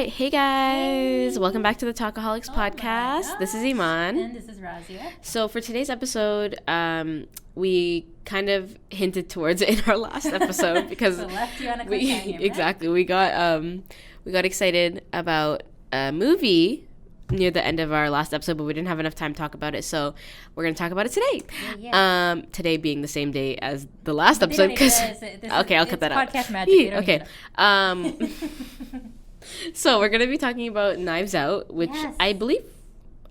right. Hey, guys. Hey. Welcome back to the Talkaholics podcast. This is Iman. And this is Razia. So for today's episode, we kind of hinted towards it in our last episode because So left you on a cliffhanger, exactly. We got excited about a movie near the end of our last episode, but we didn't have enough time to talk about it, so we're going to talk about it today. Yeah. Today being the same day as the last episode. Okay, I'll cut that out. Podcast magic. Okay. So we're going to be talking about Knives Out, which I believe,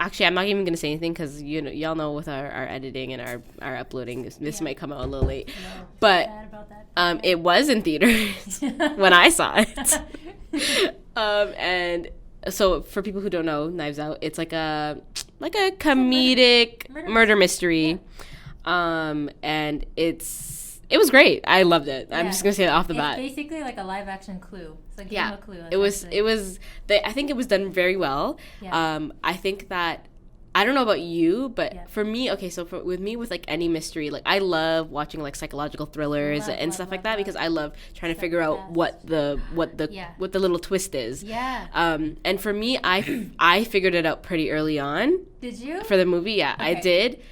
actually, I'm not even going to say anything because y'all know with our editing and our uploading, this might come out a little late. No, but sad about that. it was in theaters when I saw it. And so for people who don't know, Knives Out, it's like a comedic murder mystery. Yeah. And it was great. I loved it. I'm just gonna say that off the bat. It's basically like a live action Clue. It's like Yeah, a Clue. it was. I think it was done very well. Yeah. I think that, I don't know about you, but for me, okay, so with me, with like any mystery, like I love watching like psychological thrillers and stuff like that because I love trying to figure out what the little twist is. Yeah. And for me, I figured it out pretty early on. Did you? For the movie, yeah, okay. I did.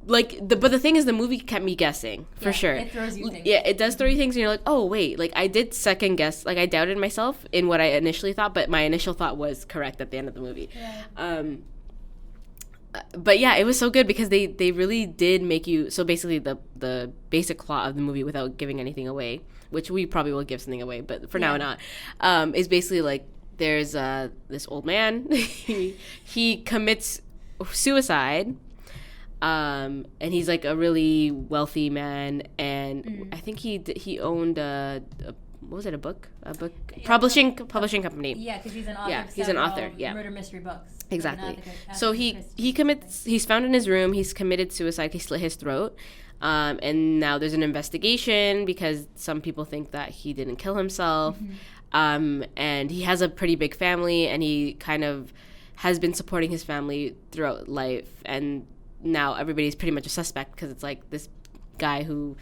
But the thing is, the movie kept me guessing for sure. It throws you things. Yeah, it does throw you things, and you're like, oh wait, like I did second guess, like I doubted myself in what I initially thought, but my initial thought was correct at the end of the movie. Yeah. But yeah, it was so good because they really did make you. So basically, the basic plot of the movie, without giving anything away, which we probably will give something away, but for now not, is basically like there's this old man, he commits suicide. And he's like a really wealthy man, and I think he owned a book publishing company. Yeah, because he's an author. Yeah, he's an author. Yeah, murder mystery books. Exactly. So he's found in his room. He's committed suicide. He slit his throat. And now there's an investigation because some people think that he didn't kill himself. Mm-hmm. And he has a pretty big family, and he kind of has been supporting his family throughout life, and now everybody's pretty much a suspect because it's like this guy who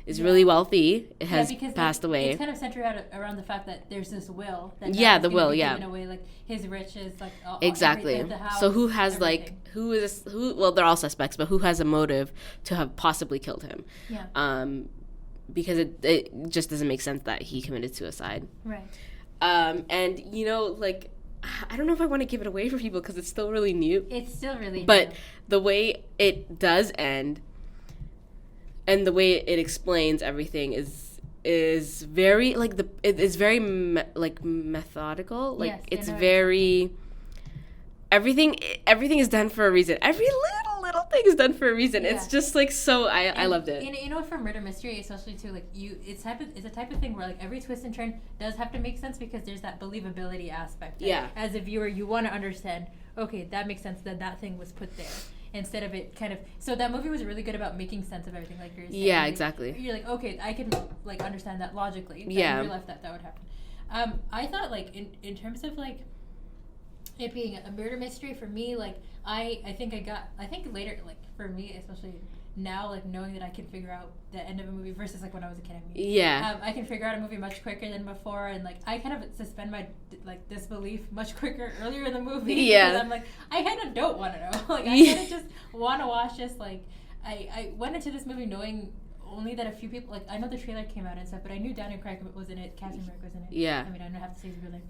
is really wealthy has passed away. It's kind of centered around the fact that there's this will. That the will, giving away like his riches, like exactly. The house, so who has everything. Well, they're all suspects, but who has a motive to have possibly killed him? Yeah. Because it just doesn't make sense that he committed suicide. Right. And like, I don't know if I want to give it away for people because it's still really new. It's still really new. But the way it does end and the way it explains everything is very like it's very methodical. Like yes, it's very everything is done for a reason. Every little thing is done for a reason. Yeah. It's just like so I loved it. You know, for murder mystery, especially too, like it's a type of thing where like every twist and turn does have to make sense because there's that believability aspect. Yeah. As a viewer, you want to understand. Okay, that makes sense that thing was put there instead of it kind of. So that movie was really good about making sense of everything. Like you're saying. Yeah, like, exactly. You're like, okay, I can like understand that logically. Yeah. In real life, that would happen. I thought like in terms of like it being a murder mystery for me, like I think later, like for me especially now, like knowing that I can figure out the end of a movie versus like when I was a kid. I can figure out a movie much quicker than before, and like I kind of suspend my like disbelief much quicker earlier in the movie. Yeah, because I'm like I kind of don't want to know. Like I kind of just want to watch this. Like I went into this movie knowing only that a few people, like I know the trailer came out and stuff, but I knew Daniel Craig was in it, Captain America was in it. Yeah. I mean, I don't have to say his real name.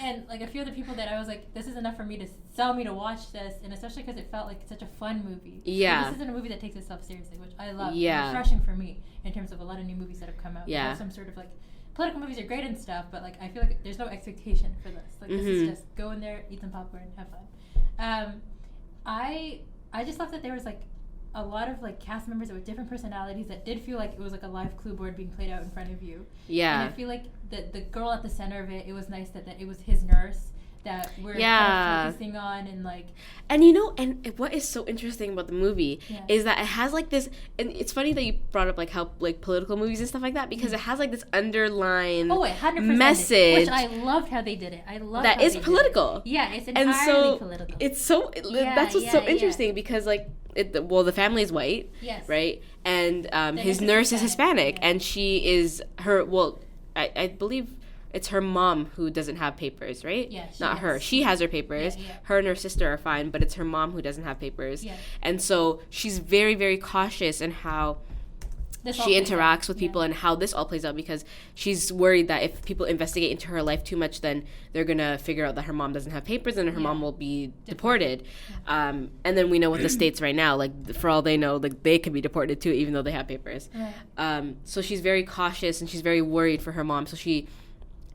And like a few other people that I was like, this is enough for me to sell me to watch this, and especially because it felt like such a fun movie. Yeah. Like, this isn't a movie that takes itself seriously, which I love. Yeah. It's refreshing for me in terms of a lot of new movies that have come out. Yeah. They have some sort of like political movies are great and stuff, but like I feel like there's no expectation for this. Like this is just go in there, eat some popcorn, have fun. I just love that there was like a lot of like cast members with different personalities that did feel like it was like a live clue board being played out in front of you. Yeah. And I feel like the girl at the center of it was nice that it was his nurse that we're kind of focusing on, and like, and you know, and what is so interesting about the movie is that it has like this, and it's funny that you brought up like how like political movies and stuff like that, because it has like this underlying message, which I loved how they did it. I love that is political. Yeah, it's entirely political. It's so that's what's so interesting because like the family is white, yes, right, and his nurse is Hispanic, and she is I believe it's her mom who doesn't have papers, right? Yeah, not her. She has her papers. Yeah. Her and her sister are fine, but it's her mom who doesn't have papers. Yeah. And so she's very, very cautious in how she interacts with people and how this all plays out, because she's worried that if people investigate into her life too much, then they're gonna figure out that her mom doesn't have papers and her mom will be deported. And then we know with the states right now, like, for all they know, like, they could be deported too, even though they have papers. So she's very cautious and she's very worried for her mom.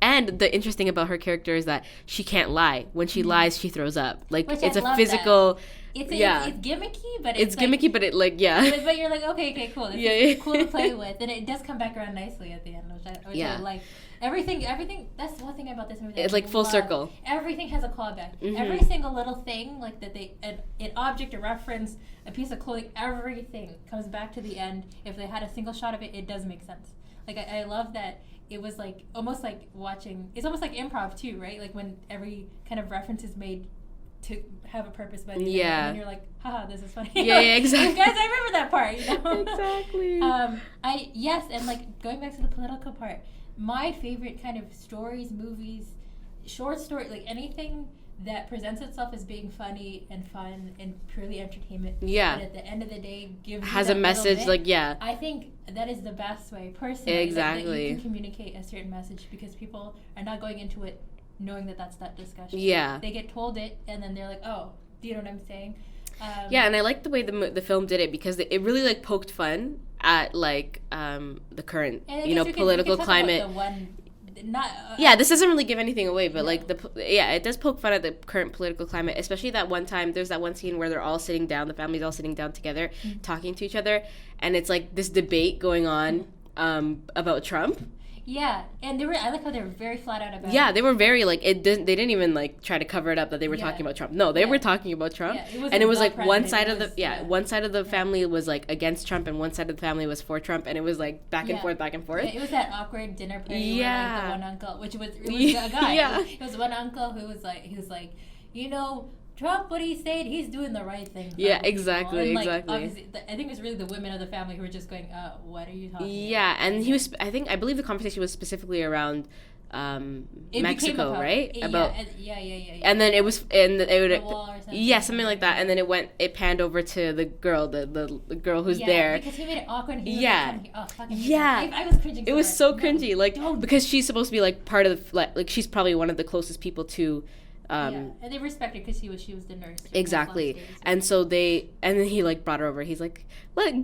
And the interesting about her character is that she can't lie. When she lies, she throws up. Like, Which it's I a physical. It's gimmicky, but it's gimmicky, but but you're like, okay, cool. It's cool to play with, and it does come back around nicely at the end, which I like. Everything. That's one thing about this movie. It's like full circle. Everything has a callback. Every single little thing, like that an object, a reference, a piece of clothing, everything comes back to the end. If they had a single shot of it, it does make sense. Like, I love that. It was like almost like watching. It's almost like improv too, right? Like when every kind of reference is made to have a purpose by the end, and then you're like, haha, this is funny. Yeah, exactly. Guys, I remember that part. You know? Exactly. And like going back to the political part, my favorite kind of stories, movies, short story, like anything that presents itself as being funny and fun and purely entertainment. Yeah. But at the end of the day, has a message. I think that is the best way, personally. Exactly. That you can communicate a certain message, because people are not going into it knowing that that's that discussion. Yeah. They get told it, and then they're like, oh, do you know what I'm saying? And I like the way the film did it, because it really like poked fun at like the current political climate. This doesn't really give anything away, but like it does poke fun at the current political climate, especially that one time. There's that one scene where they're all sitting down, the family's all sitting down together, talking to each other, and it's like this debate going on about Trump. Yeah, and I like how they were very flat out about it. Yeah, they were very, like, they didn't even, like, try to cover it up that they were talking about Trump. No, they were talking about Trump. Yeah, it was like one side of the family was, like, against Trump, and one side of the family was for Trump, and it was, like, back and forth. Yeah, it was that awkward dinner party where, like, the one uncle, it was a guy. It was one uncle who was like, you know, Trump, what he's saying, he's doing the right thing. Yeah, exactly, and, like, exactly. Obviously, I think it was really the women of the family who were just going, what are you talking about? Yeah, and he was, I believe the conversation was specifically around Mexico, right? Yeah. And then it was, and it would, the wall or something. Yeah, something like that. And then it panned over to the girl, the girl who's there. Because he made it awkward. And he was fucking I was cringing. It was so cringy, because she's supposed to be like part of the, like she's probably one of the closest people to. And they respected because she was the nurse. Exactly. And so then he like brought her over. He's like,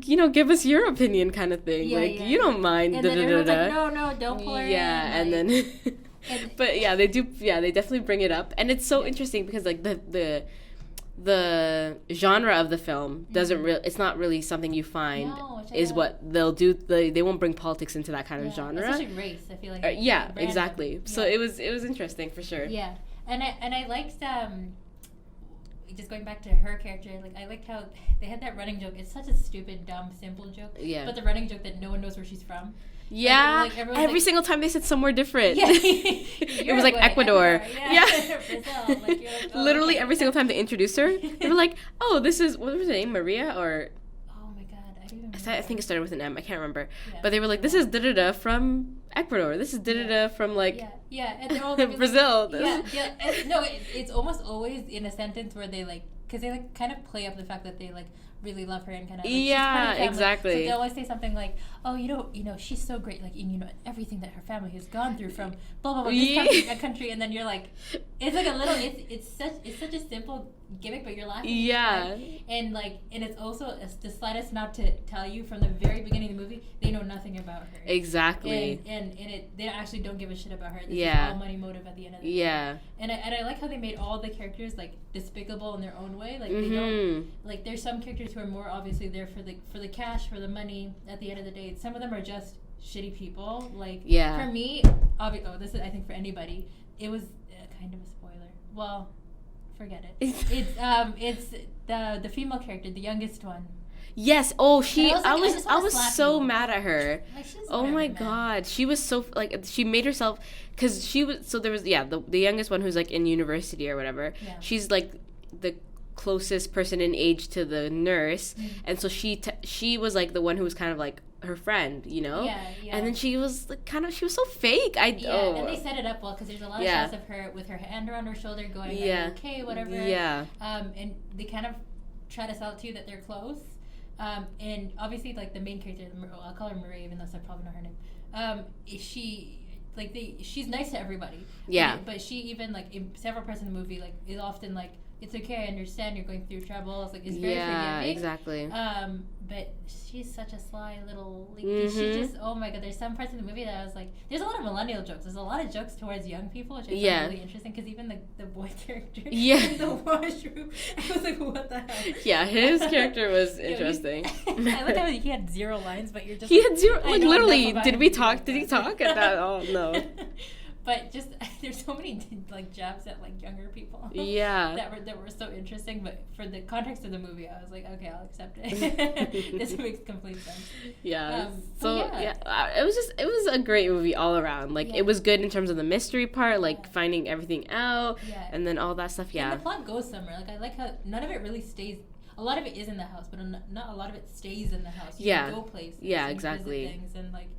give us your opinion, kind of thing. You don't mind. And then everyone's like, no, don't pull her in. Yeah, and then, but yeah, they do. Yeah, they definitely bring it up, and it's so interesting because like the genre of the film doesn't really. It's not really something you find is what they'll do. They won't bring politics into that kind of genre. Especially race. I feel like. Exactly. So it was interesting for sure. Yeah. And I liked just going back to her character, like I liked how they had that running joke. It's such a stupid, dumb, simple joke. Yeah. But the running joke that no one knows where she's from. Yeah. Every single time they said somewhere different. Yeah. It was like Ecuador. Yeah. Brazil. Literally every single time they introduced her, they were like, "Oh, this is what was her name, Maria or." I think it started with an M. I can't remember. Yeah. But they were like, this is da-da-da from Ecuador. This is da-da-da from, like, and they're all Brazil. It's almost always in a sentence where they, like, because they, like, kind of play up the fact that they, like, really love her and kind of, like, she's part of exactly. So they always say something like, oh, you know, she's so great, like, and, you know, everything that her family has gone through from blah, blah, blah, this country, and then you're like, it's like a little, it's such a simple gimmick, but you're laughing. Yeah. Right? And, like, and it's also the slightest not to tell you from the very beginning of the movie, they know nothing about her. Exactly. And they actually don't give a shit about her. This is all money motive at the end of the day. Yeah. And I like how they made all the characters, like, despicable in their own way. Like, they don't, like, there's some characters who are more obviously there for the cash, for the money at the end of the day. Some of them are just shitty people. Like, for me, this is, I think, for anybody, it was kind of a spoiler. Well, forget it. It's the female character, the youngest one. Yes. Oh, I was so mad at her. Like, oh my god, she was so like she made herself because she was so there was the youngest one who's like in university or whatever. Yeah. She's like the closest person in age to the nurse, and so she was like the one who was kind of like her friend, you know? Yeah. And then she was like, she was so fake. And they set it up well because there's a lot of shots of her with her hand around her shoulder going, "Are you okay?" Whatever. Yeah. And they kind of try to sell it to you that they're close. And obviously, like, the main character, I'll call her Marie, even though I probably know her name. She's nice to everybody. Yeah. But she even, like, in several parts of the movie, like, is often like, "It's okay, I understand you're going through troubles." Like, it's very forgiving. Exactly. But she's such a sly little, like, she just, oh my god, there's some parts of the movie that I was like, there's a lot of millennial jokes. There's a lot of jokes towards young people, which I find really interesting, because even the boy character in the washroom, I was like, what the hell? Yeah, his character was interesting. I like how he had 0 lines, but you're just He had 0, like, literally, did he talk at that? Oh, no. But just, there's so many, like, jabs at, like, younger people. Yeah. that were so interesting. But for the context of the movie, I was like, okay, I'll accept it. This makes complete sense. Yeah. It was a great movie all around. Like, it was good in terms of the mystery part, like, finding everything out, and then all that stuff. Yeah. And the plot goes somewhere. Like, I like how none of it really stays. A lot of it is in the house, but not a lot of it stays in the house. You can go places. Yeah, and exactly. visit things and, like,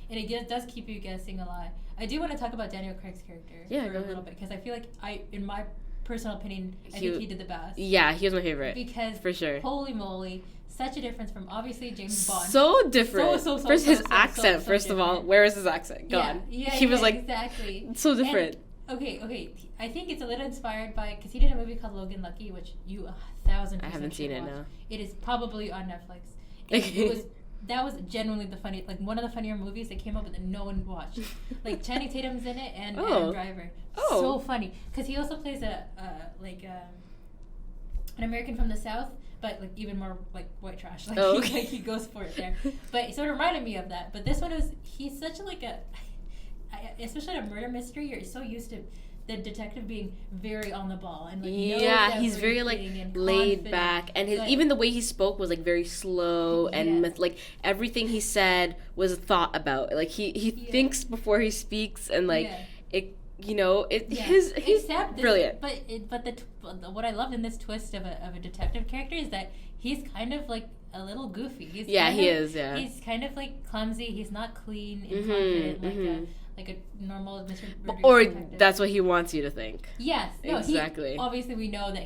and it does keep you guessing a lot. I do want to talk about Daniel Craig's character for a little bit, because I feel like in my personal opinion, I think he did the best. Yeah, he was my favorite. Because for sure, holy moly, such a difference from obviously James Bond. So different. First, his accent. First of all, where is his accent? Gone. He was like exactly so different. And, okay. I think it's a little inspired by, because he did a movie called Logan Lucky, which you 1,000% I haven't seen it. watch. No. It is probably on Netflix. That was genuinely one of the funnier movies that came up that no one watched. Like, Channing Tatum's in it and Adam Driver. So funny, because he also plays an American from the South, but, like, even more, like, white trash. Like, he goes for it there. But it sort of reminded me of that. But this one he's such especially a murder mystery, you're so used to the detective being very on the ball and, like, he's very, like, laid back, and even the way he spoke was, like, very slow, and like everything he said was thought about. Like, he thinks before he speaks, and, like, he's brilliant. But what I loved in this twist of a detective character is that he's kind of, like, a little goofy. He is. He's kind of, like, clumsy. He's not clean and confident like a normal Mr. detective. That's what he wants you to think. Yes. No, exactly. Obviously, we know that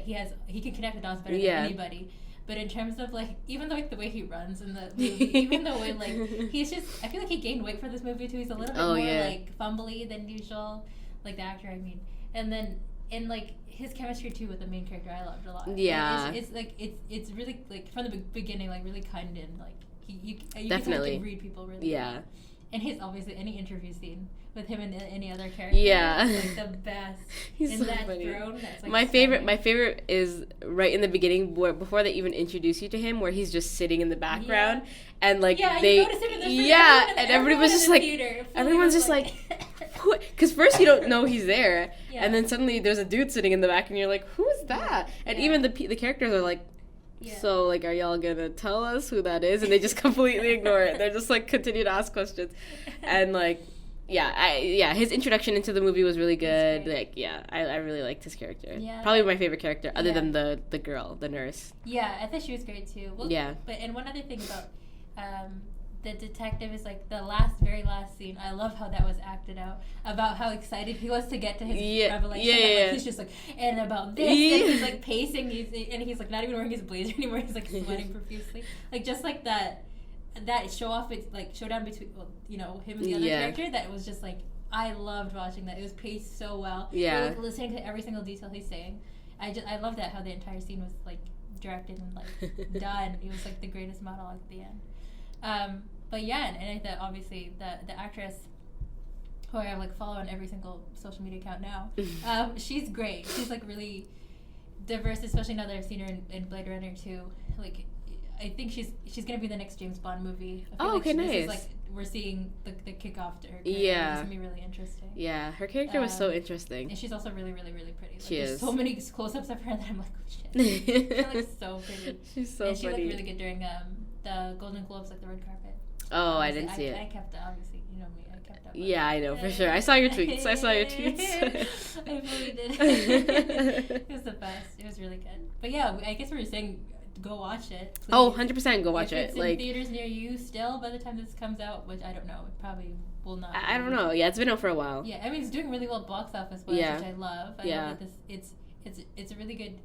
he can connect the dots better than anybody. But in terms of, like, even like the way he runs in the movie, even the way, like, he's just, I feel like he gained weight for this movie too. He's a little bit more like fumbly than usual, like the actor, I mean. And then like his chemistry too with the main character, I loved a lot. Yeah. It's like it's really, like, from the beginning, like, really kind, and, like, you definitely can read people really well. And his, obviously, any interview scene with him and any other character, like, the best. He's in so that funny. throne, that's, like, my favorite is right in the beginning, before they even introduce you to him, where he's just sitting in the background, and, like, they and everybody was just like, everyone's just like, because first you don't know he's there, and then suddenly there's a dude sitting in the back, and you're like, who is that? And even the characters are like, so, like, are y'all gonna tell us who that is? And they just completely ignore it. They're just, like, continue to ask questions. And, like, his introduction into the movie was really good. Like, I really liked his character. Probably my favorite character, other than the girl, the nurse. Yeah, I thought she was great too. Well, and one other thing about the detective is, like, the very last scene. I love how that was acted out, about how excited he was to get to his revelation. Like, he's just like, and about this, and he's, like, pacing, and he's, like, not even wearing his blazer anymore. He's, like, sweating profusely, like, just like that showdown between, him and the other character. That was just, like, I loved watching that. It was paced so well. You're, like, listening to every single detail he's saying. I love that, how the entire scene was, like, directed and, like, done. It was, like, the greatest monologue at the end. But yeah, and I thought, obviously, the actress, who I, like, follow on every single social media account now, she's great. She's, like, really diverse, especially now that I've seen her in Blade Runner 2. Like, I think she's gonna be the next James Bond movie. I feel okay, nice. This is, like, we're seeing the kickoff to her career. Yeah. It's gonna be really interesting. Yeah, her character was so interesting. And she's also really, really, really pretty. Like, she is. There's so many close-ups of her that I'm like, oh shit. She looks so pretty. She's so funny. And she funny. looked really good during the Golden Globes, like the red carpet. Oh, I didn't see it. I kept up, obviously, you know me. I kept up. Yeah, I know, for sure. I saw your tweets. I really did. It was the best. It was really good. But yeah, I guess we were saying go watch it. Please. Oh, 100% go watch if it. It's in theaters near you still by the time this comes out, which I don't know. It probably will not. I don't know. Yeah, it's been out for a while. Yeah, I mean, it's doing really well at box office, which I love. I love that it's a really good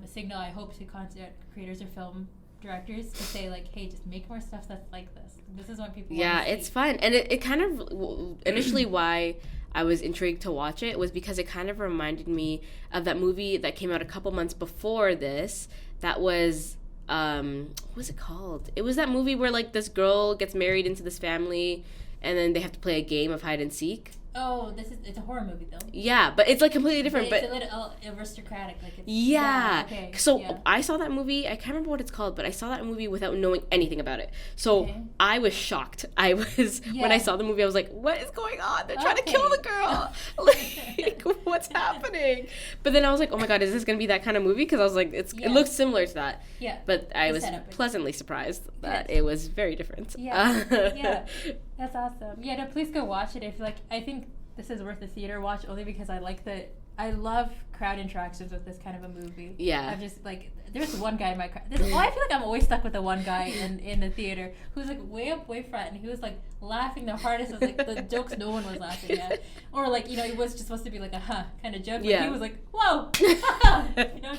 signal, I hope, to content creators or film directors to say, like, hey, just make more stuff that's like this. This is what people want to see. It's fun. And it kind of, initially why I was intrigued to watch it was because it kind of reminded me of that movie that came out a couple months before this that was, what was it called? It was that movie where, like, this girl gets married into this family and then they have to play a game of hide and seek. Oh, it's a horror movie though. Yeah, but it's like completely different. But it's a little aristocratic, like it's. Yeah. Okay. So I saw that movie. I can't remember what it's called, but I saw that movie without knowing anything about it. So I was shocked. When I saw the movie, I was like, "What is going on? They're trying to kill the girl. Like, what's happening?" But then I was like, "Oh my god, is this gonna be that kind of movie?" Because I was like, it looks similar to that. Yeah. But I was pleasantly surprised that it was very different. Yeah. That's awesome. Yeah, no, please go watch it. I think this is worth the theater watch only because I love crowd interactions with this kind of a movie. Yeah. I'm just like, there's one guy in my crowd. I feel like I'm always stuck with the one guy in the theater who's like way up, way front, and he was like laughing the hardest at like the jokes no one was laughing at. Or like, it was just supposed to be like a kind of joke, but he was like, whoa!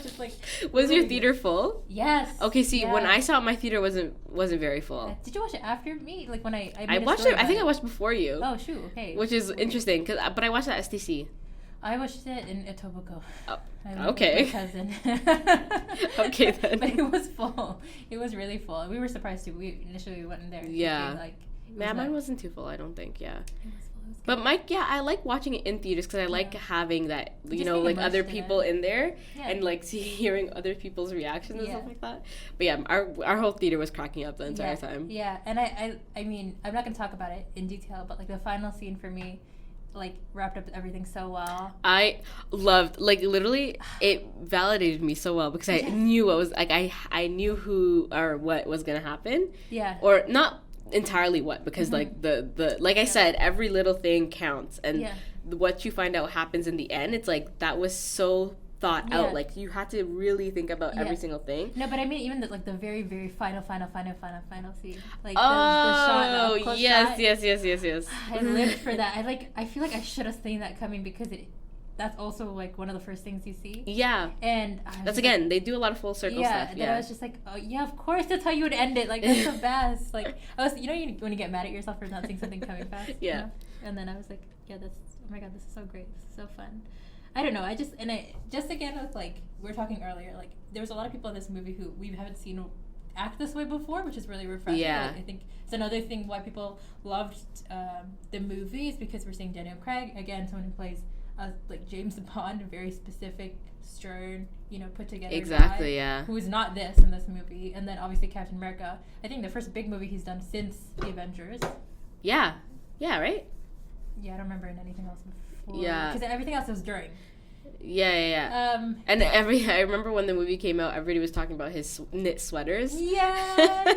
Just like. Was your theater full? Yes. Okay, see, when I saw it, my theater wasn't very full. Did you watch it after me? Like when I watched it, I think I watched before you. Oh, shoot, okay. Which is interesting, but I watched it at STC. I watched it in Etobicoke. Oh, okay. With my cousin. Okay then. But it was full. It was really full. We were surprised too. We initially went in there. Yeah. Thinking, mine wasn't too full. I don't think. Yeah. It was full. It was but I like watching it in theaters because I like having that, like other people in there and like hearing other people's reactions and stuff like that. But yeah, our whole theater was cracking up the entire time. Yeah, and I mean, I'm not gonna talk about it in detail, but like the final scene for me, like wrapped up everything so well. I loved, like, literally it validated me so well because I knew what was like I knew who or what was gonna happen. Yeah. Or not entirely what, because like the like I said, every little thing counts, and what you find out happens in the end. It's like that was so thought out. Like you had to really think about every single thing. No, but I mean even the very, very final scene. Like the shot, the yes. I lived for that. I feel like I should have seen that coming because that's also like one of the first things you see. Yeah. And that's again, they do a lot of full circle stuff. Yeah. And I was just like, oh yeah, of course that's how you would end it. Like that's the best. Like I was, when you get mad at yourself for not seeing something coming fast. Yeah. And then I was like, yeah, oh my god, this is so great. This is so fun. I don't know. I just again with like we were talking earlier, like there was a lot of people in this movie who we haven't seen act this way before, which is really refreshing. Yeah. Like, I think it's another thing why people loved the movie is because we're seeing Daniel Craig again, someone who plays like James Bond, a very specific, stern, put together guy, who is not this in this movie, and then obviously Captain America. I think the first big movie he's done since the Avengers. Yeah. Yeah. Right. Yeah, I don't remember anything else before. Yeah, because everything else was during. Yeah. And I remember when the movie came out, everybody was talking about his knit sweaters. Yeah.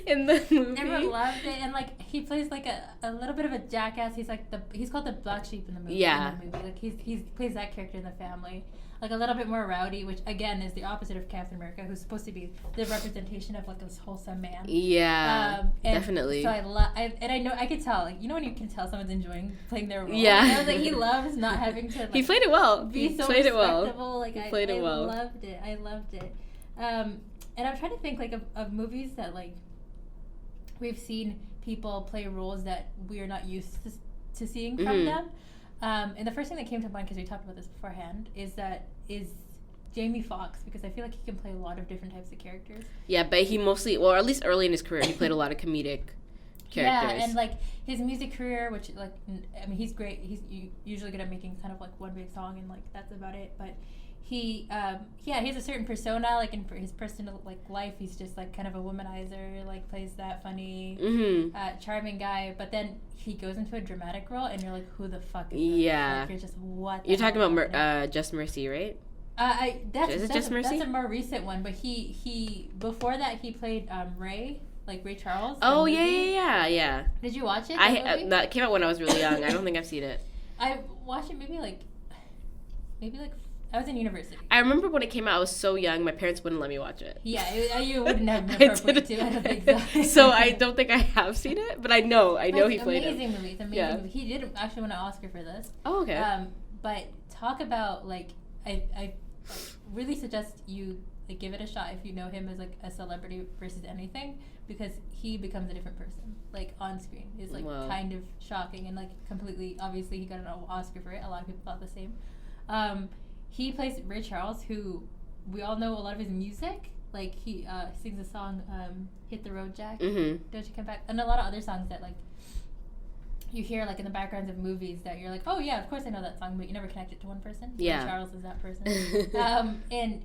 in the movie, everyone loved it, and like he plays like a little bit of a jackass. He's called the black sheep in the movie. Yeah. In the movie. Like he plays that character in the family. Like a little bit more rowdy, which again is the opposite of Captain America, who's supposed to be the representation of like this wholesome man. Yeah, definitely. So I could tell, like when you can tell someone's enjoying playing their role. Yeah, I was like he loves not having to. Like, he played it well. He played it well. Like I loved it. I loved it. And I'm trying to think like of movies that like we've seen people play roles that we are not used to seeing from them. And the first thing that came to mind, because we talked about this beforehand, is Jamie Foxx, because I feel like he can play a lot of different types of characters. Yeah, but he mostly, or at least early in his career, he played a lot of comedic characters. Yeah, and like his music career, which like, I mean, he's great. He's usually good at making kind of like one big song, and like that's about it. But he has a certain persona, like in his personal like life, he's just like kind of a womanizer, like plays that funny, charming guy. But then he goes into a dramatic role, and you're like, who the fuck is this? Yeah, like, you're just what? You're talking about Just Mercy, right? That's a more recent one. But he before that he played Ray. Like Ray Charles. Oh yeah. Did you watch it? That came out when I was really young. I don't think I've seen it. I watched it maybe like I was in university. I remember when it came out, I was so young, my parents wouldn't let me watch it. Yeah, you wouldn't have been appropriate to. I don't think so. So I don't think I have seen it, but I know he played it. Amazing movie. It's amazing movie. He did actually win an Oscar for this. Oh, okay. But talk about, like, I really suggest you like give it a shot if you know him as like a celebrity versus anything, because he becomes a different person, like on screen. It's like kind of shocking and like completely, obviously he got an Oscar for it. A lot of people thought the same. He plays Ray Charles, who we all know a lot of his music. Like he sings a song, "Hit the Road Jack," "Don't You Come Back," and a lot of other songs that like you hear like in the backgrounds of movies that you're like, oh yeah, of course I know that song, but you never connect it to one person. Yeah. Ray Charles is that person. And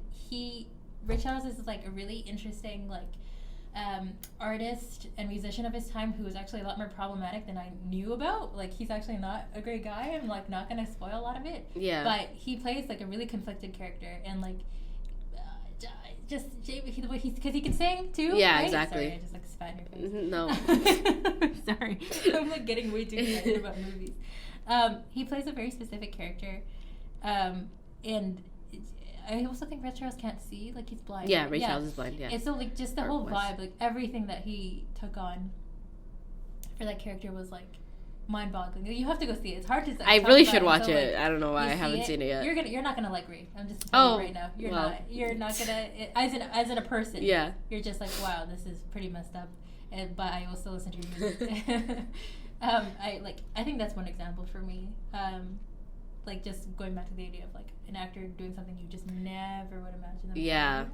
Ray Charles is like a really interesting like artist and musician of his time who was actually a lot more problematic than I knew about. Like he's actually not a great guy. I'm like not gonna spoil a lot of it. Yeah. But he plays like a really conflicted character, and like just the way because he can sing too. Yeah, right? exactly. Sorry, I just like spat in your face. No. Sorry, I'm like getting way too excited about movies. He plays a very specific character, and I also think Ray Charles can't see, like he's blind. Yeah, Ray Charles is blind. Yeah. And so like just the whole vibe, like everything that he took on for that character was like mind-boggling. You have to go see it. It's hard to say. I really should watch it. Like, I don't know why I haven't seen it yet. You're not gonna like Ray. I'm just telling you right now. You're not gonna. As in a person. Yeah. You're just like, wow, this is pretty messed up. But I will still listen to your music. I think that's one example for me. Like just going back to the idea of like an actor doing something you just never would imagine them doing.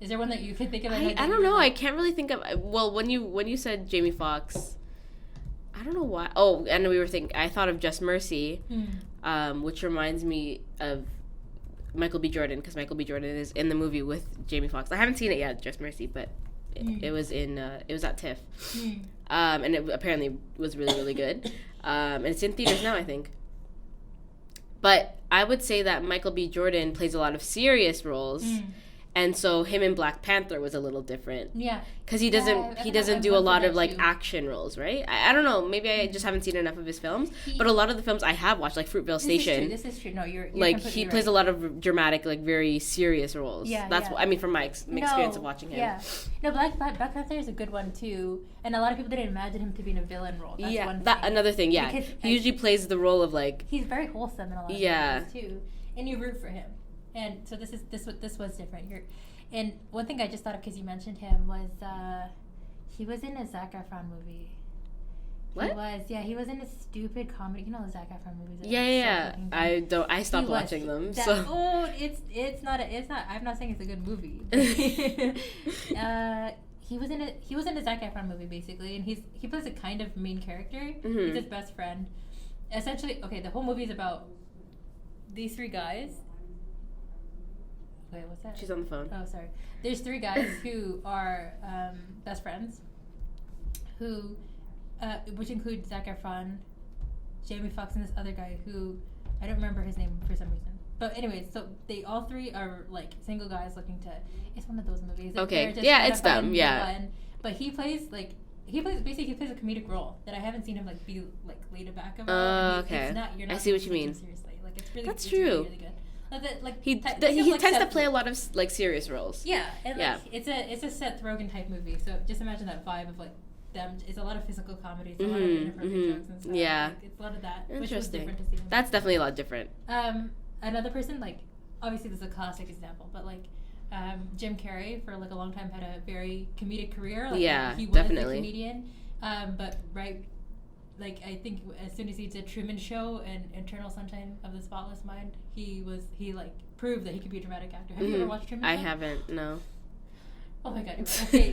Is there one that you could think of? I don't know. I can't really think of. Well, when you said Jamie Foxx, I don't know why. Oh, and I thought of Just Mercy, which reminds me of Michael B. Jordan, because Michael B. Jordan is in the movie with Jamie Foxx. I haven't seen it yet, Just Mercy, but it was at TIFF, and it apparently was really, really good. And it's in theaters now, I think. But I would say that Michael B. Jordan plays a lot of serious roles. And so him in Black Panther was a little different. Yeah. Because he doesn't do a lot of like action roles, right? I don't know. Maybe I just haven't seen enough of his films. But a lot of the films I have watched, like Fruitvale Station. This is true. No, you're like he plays a lot of dramatic, like very serious roles. Yeah. That's what I mean from my experience of watching him. Yeah. No, Black Panther is a good one too. And a lot of people didn't imagine him to be in a villain role. That's one thing. Another thing. Yeah. Because he usually plays the role of like. He's very wholesome in a lot of movies too, and you root for him. And so this was different. And one thing I just thought of because you mentioned him was he was in a Zac Efron movie. What? He was in a stupid comedy. You know the Zac Efron movies. Yeah. I stopped watching them. It's not. I'm not saying it's a good movie. He was in a Zac Efron movie basically, and he plays a kind of main character. Mm-hmm. He's his best friend. Essentially, okay, the whole movie is about these three guys. Wait, what's that? She's on the phone. Oh, sorry. There's three guys who are best friends, who, which include Zac Efron, Jamie Foxx, and this other guy who I don't remember his name for some reason. But anyways, so they all three are like single guys looking to. It's one of those movies. Like, okay. Yeah, it's them. Yeah. Fun, but he plays a comedic role that I haven't seen him like be like laid aback about. Okay. You're not I see what you mean. Seriously, like it's really. That's it's true. Really, really good. He tends to play a lot of like serious roles. Yeah, and like it's a Seth Rogen type movie. So just imagine that vibe of like them. It's a lot of physical comedy, a lot of inappropriate jokes and stuff. Yeah, like, it's a lot of that. Interesting. Which was different to see him. That's definitely a lot different. Another person, like obviously this is a classic example, but like Jim Carrey for like a long time had a very comedic career. Like, he was definitely a comedian. But like I think as soon as he did Truman Show and Eternal Sunshine of the Spotless Mind, he like proved that he could be a dramatic actor. Have you ever watched Truman Show? I haven't. No. Oh my god! Okay,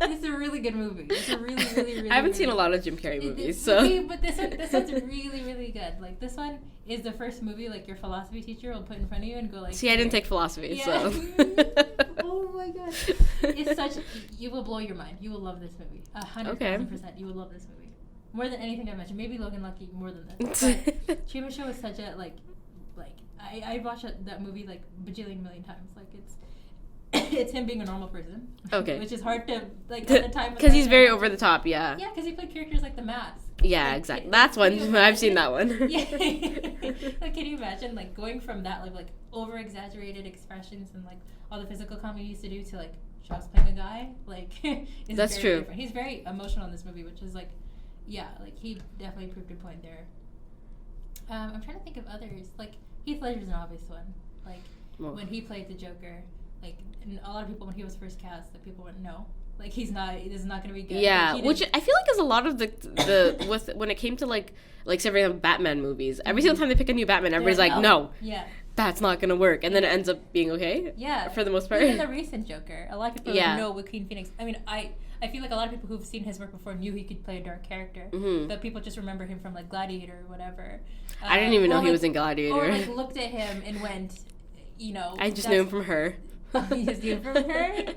it's a really good movie. It's a really, really, really. I haven't seen a lot of Jim Carrey movies, so. But this one's really, really good. Like this one is the first movie like your philosophy teacher will put in front of you and go like. See, I didn't take philosophy, so. Oh my god! It's such. You will blow your mind. You will love this movie. 100,000%. You will love this movie. More than anything I mentioned. Maybe Logan Lucky more than this. But Truman Show is such a like I watched that movie like bajillion million times. Like it's him being a normal person. Okay. Which is hard to like at the time. Because he's very over the top. Yeah. Yeah, because he played characters like The Mask. Yeah, exactly. That's one. I've seen that one. Yeah. Like, can you imagine like going from that like over exaggerated expressions and like all the physical comedy he used to do to like just playing a guy? Like, is That's very true. different. He's very emotional in this movie, which is like, yeah, like he definitely proved a point there. I'm trying to think of others. Like Heath Ledger's an obvious one. Like when he played the Joker, like a lot of people when he was first cast, like people went no. Like this is not going to be good. Yeah, like, which I feel like is a lot of the with when it came to like say for example Batman movies. Every single time they pick a new Batman, everybody's like, no, yeah, that's not gonna work, and then it ends up being okay. Yeah, for the most part. Even the recent Joker, a lot of people know Joaquin Phoenix. I mean, I feel like a lot of people who've seen his work before knew he could play a dark character, but people just remember him from like Gladiator or whatever. I didn't even know he was in Gladiator. Or like looked at him and went, I just knew him from Her. You just knew him from Her?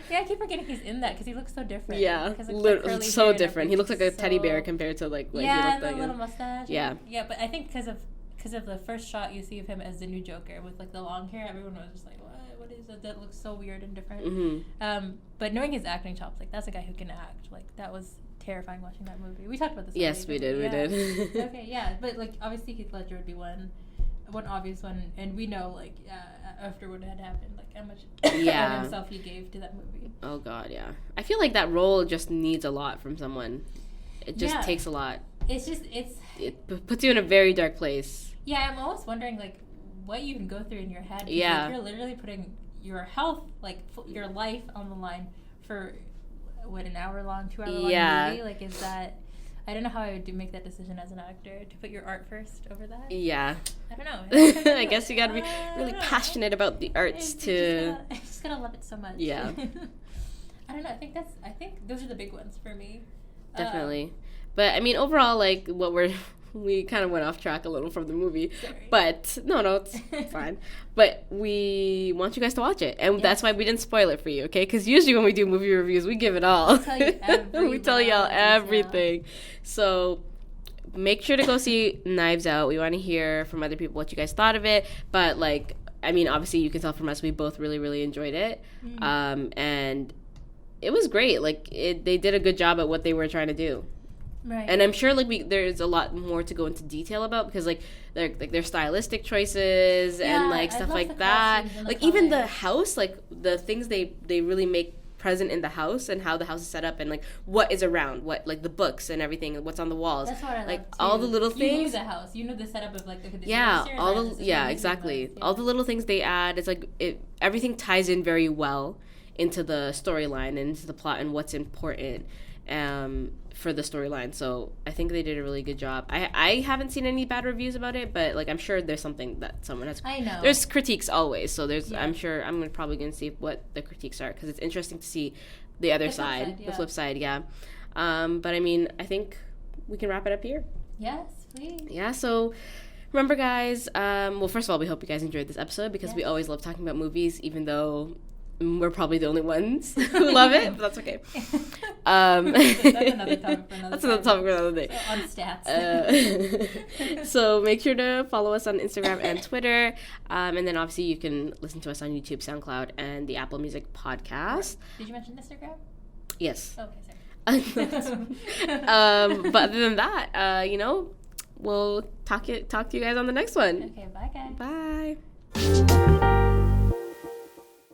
Yeah, I keep forgetting he's in that because he looks so different. Yeah, like, so different. He looks like a teddy bear compared to like he looked like the little mustache. Yeah, yeah, but I think because of the first shot you see of him as the new Joker with like the long hair, everyone was just like, what is that? That looks so weird and different. But knowing his acting chops, like that's a guy who can act. Like that was terrifying watching that movie. We talked about this. Yes, we did. Okay, yeah, but like obviously Heath Ledger would be one obvious one, and we know like after what had happened, like how much of himself he gave to that movie. Oh God, yeah. I feel like that role just needs a lot from someone. It just takes a lot. It puts you in a very dark place. Yeah, I'm always wondering like what you can go through in your head. Yeah, like, you're literally putting your health, like your life, on the line for what, an hour long, 2 hour long movie. Like, is that? I don't know how I would make that decision as an actor, to put your art first over that. Yeah. I don't know. I guess you gotta be really passionate about the arts I just gotta love it so much. Yeah. I don't know. I think those are the big ones for me. Definitely. But I mean, overall, like we kind of went off track a little from the movie. Sorry. But no, it's fine. But we want you guys to watch it, and that's why we didn't spoil it for you, okay? Because usually when we do movie reviews, we give it all. We tell y'all everything. So make sure to go see Knives Out. We want to hear from other people what you guys thought of it. But like, I mean, obviously you can tell from us we both really, really enjoyed it, and it was great. Like they did a good job at what they were trying to do. Right. And I'm sure like there's a lot more to go into detail about, because like their stylistic choices and like stuff like that. Like even the house, like the things they really make present in the house, and how the house is set up, and like what is around, what like the books and everything, what's on the walls. That's what I like love, all the little things. You know the house. You know the setup of like the exactly. All the little things they add. It's like everything ties in very well into the storyline and into the plot and what's important for the storyline. So I think they did a really good job. I haven't seen any bad reviews about it, but like I'm sure there's something that someone has. I know there's critiques always, so there's I'm sure I'm probably gonna see what the critiques are, because it's interesting to see the other side, the flip side. But I mean, I think we can wrap it up here. Yes, please. Yeah, so remember guys, well, first of all, we hope you guys enjoyed this episode, because we always love talking about movies, even though we're probably the only ones who love it, but that's okay. That's another topic for another day. So on stats. So make sure to follow us on Instagram and Twitter, and then obviously you can listen to us on YouTube, SoundCloud, and the Apple Music podcast. Did you mention Instagram? Yes. Okay, sorry. But other than that, we'll talk to you guys on the next one. Okay, bye guys. Bye.